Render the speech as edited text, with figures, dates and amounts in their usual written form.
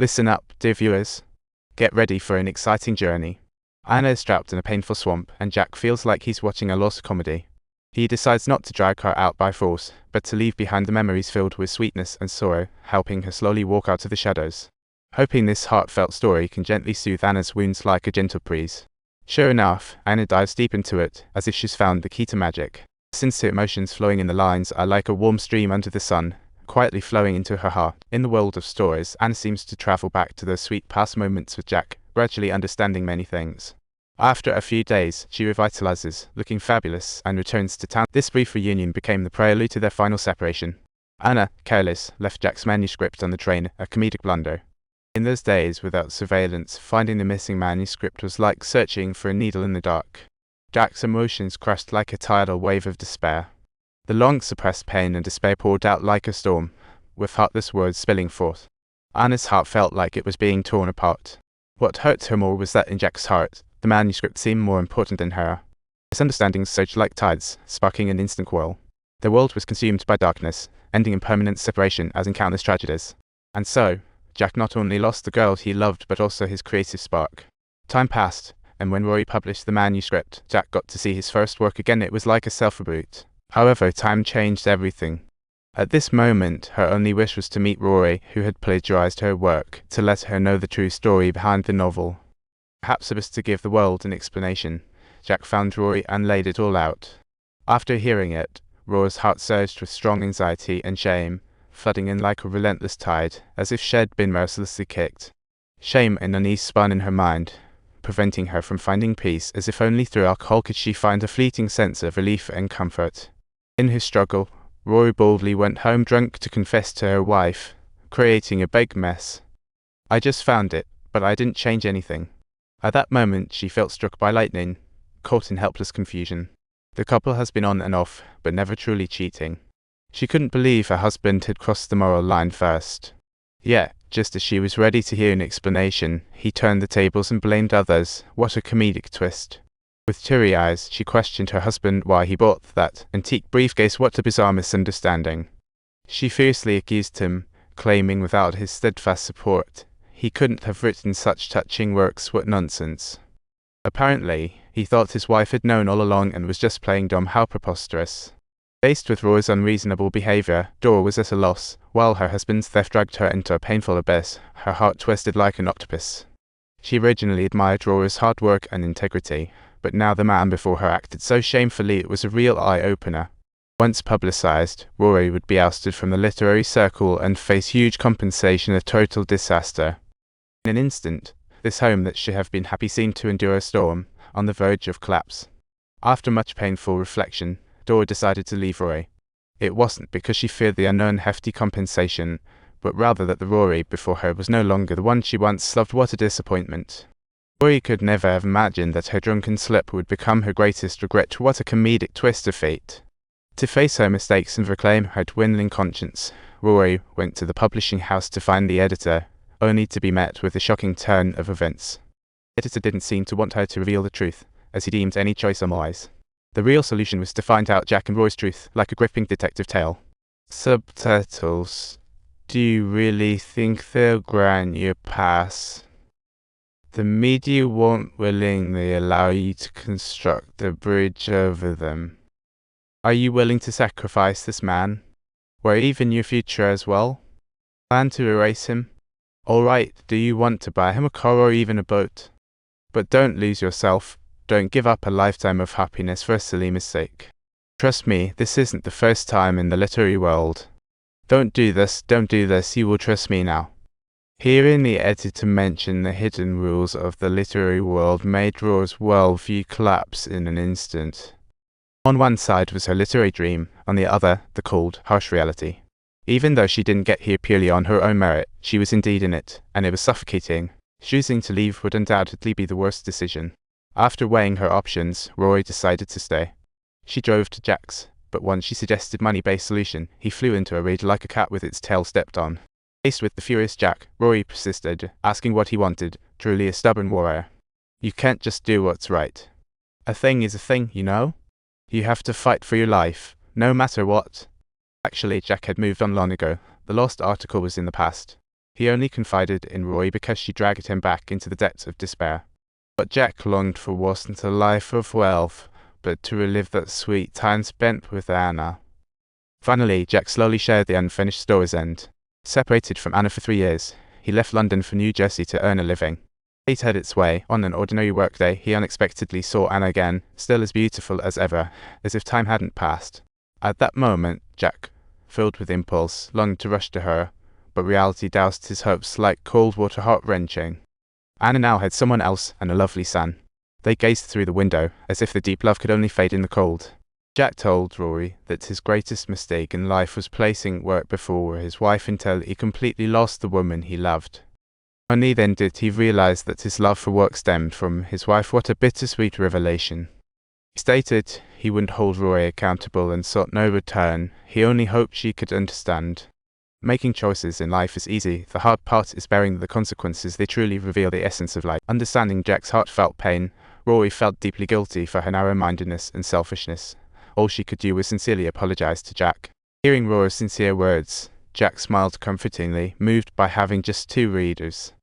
Listen up, dear viewers. Get ready for an exciting journey. Anna is trapped in a painful swamp, and Jack feels like he's watching a lost comedy. He decides not to drag her out by force, but to leave behind the memories filled with sweetness and sorrow, helping her slowly walk out of the shadows. Hoping this heartfelt story can gently soothe Anna's wounds like a gentle breeze. Sure enough, Anna dives deep into it, as if she's found the key to magic. Sincere emotions flowing in the lines are like a warm stream under the sun, quietly flowing into her heart. In the world of stories, Anna seems to travel back to those sweet past moments with Jack, gradually understanding many things. After a few days, she revitalizes, looking fabulous, and returns to town. This brief reunion became the prelude to their final separation. Anna, careless, left Jack's manuscript on the train, a comedic blunder. In those days, without surveillance, finding the missing manuscript was like searching for a needle in the dark. Jack's emotions crashed like a tidal wave of despair. The long-suppressed pain and despair poured out like a storm, with heartless words spilling forth. Anna's heart felt like it was being torn apart. What hurt her more was that in Jack's heart, the manuscript seemed more important than her. Misunderstandings surged like tides, sparking an instant quarrel. Their world was consumed by darkness, ending in permanent separation as in countless tragedies. And so, Jack not only lost the girl he loved but also his creative spark. Time passed, and when Rory published the manuscript, Jack got to see his first work again. It was like a self-reboot. However, time changed everything. At this moment, her only wish was to meet Rory, who had plagiarized her work, to let her know the true story behind the novel. Perhaps it was to give the world an explanation. Jack found Rory and laid it all out. After hearing it, Rory's heart surged with strong anxiety and shame, flooding in like a relentless tide, as if she had been mercilessly kicked. Shame and unease spun in her mind, preventing her from finding peace, as if only through alcohol could she find a fleeting sense of relief and comfort. In his struggle, Rory boldly went home drunk to confess to her wife, creating a big mess. "I just found it, but I didn't change anything." At that moment, she felt struck by lightning, caught in helpless confusion. The couple has been on and off, but never truly cheating. She couldn't believe her husband had crossed the moral line first. Yet, just as she was ready to hear an explanation, he turned the tables and blamed others. What a comedic twist. With teary eyes, she questioned her husband why he bought that antique briefcase. What a bizarre misunderstanding. She fiercely accused him, claiming without his steadfast support, he couldn't have written such touching works. What nonsense. Apparently, he thought his wife had known all along and was just playing dumb. How preposterous. Faced with Rory's unreasonable behavior, Dora was at a loss. While her husband's theft dragged her into a painful abyss, her heart twisted like an octopus. She originally admired Rory's hard work and integrity, but now the man before her acted so shamefully it was a real eye-opener. Once publicized, Rory would be ousted from the literary circle and face huge compensation, a total disaster. In an instant, this home that should have been happy seemed to endure a storm, on the verge of collapse. After much painful reflection, Dora decided to leave Rory. It wasn't because she feared the unknown hefty compensation, but rather that the Rory before her was no longer the one she once loved. What a disappointment. Rory could never have imagined that her drunken slip would become her greatest regret. What a comedic twist of fate. To face her mistakes and reclaim her dwindling conscience, Rory went to the publishing house to find the editor, only to be met with a shocking turn of events. The editor didn't seem to want her to reveal the truth, as he deemed any choice unwise. The real solution was to find out Jack and Rory's truth, like a gripping detective tale. Subtitles. Do you really think they'll grant you a pass? The media won't willingly allow you to construct a bridge over them. Are you willing to sacrifice this man? Or even your future as well? Plan to erase him? Alright, do you want to buy him a car or even a boat? But don't lose yourself. Don't give up a lifetime of happiness for a silly mistake. Trust me, this isn't the first time in the literary world. Don't do this, you will trust me now. Hearing the editor mention the hidden rules of the literary world made Rory's worldview collapse in an instant. On one side was her literary dream, on the other, the cold, harsh reality. Even though she didn't get here purely on her own merit, she was indeed in it, and it was suffocating. Choosing to leave would undoubtedly be the worst decision. After weighing her options, Rory decided to stay. She drove to Jack's, but once she suggested money-based solution, he flew into a rage like a cat with its tail stepped on. Faced with the furious Jack, Rory persisted, asking what he wanted, truly a stubborn warrior. You can't just do what's right. A thing is a thing, you know? You have to fight for your life, no matter what. Actually, Jack had moved on long ago. The lost article was in the past. He only confided in Rory because she dragged him back into the depths of despair. What Jack longed for wasn't a life of wealth, but to relive that sweet time spent with Anna. Finally, Jack slowly shared the unfinished story's end. Separated from Anna for 3 years, he left London for New Jersey to earn a living. Fate had its way. On an ordinary workday, he unexpectedly saw Anna again, still as beautiful as ever, as if time hadn't passed. At that moment, Jack, filled with impulse, longed to rush to her, but reality doused his hopes like cold water heart-wrenching. Anna now had someone else and a lovely son. They gazed through the window, as if the deep love could only fade in the cold. Jack told Rory that his greatest mistake in life was placing work before his wife until he completely lost the woman he loved. Only then did he realize that his love for work stemmed from his wife. What a bittersweet revelation. He stated he wouldn't hold Rory accountable and sought no return. He only hoped she could understand. Making choices in life is easy. The hard part is bearing the consequences. They truly reveal the essence of life. Understanding Jack's heartfelt pain, Rory felt deeply guilty for her narrow-mindedness and selfishness. All she could do was sincerely apologize to Jack. Hearing Rory's sincere words, Jack smiled comfortingly, moved by having just 2 readers.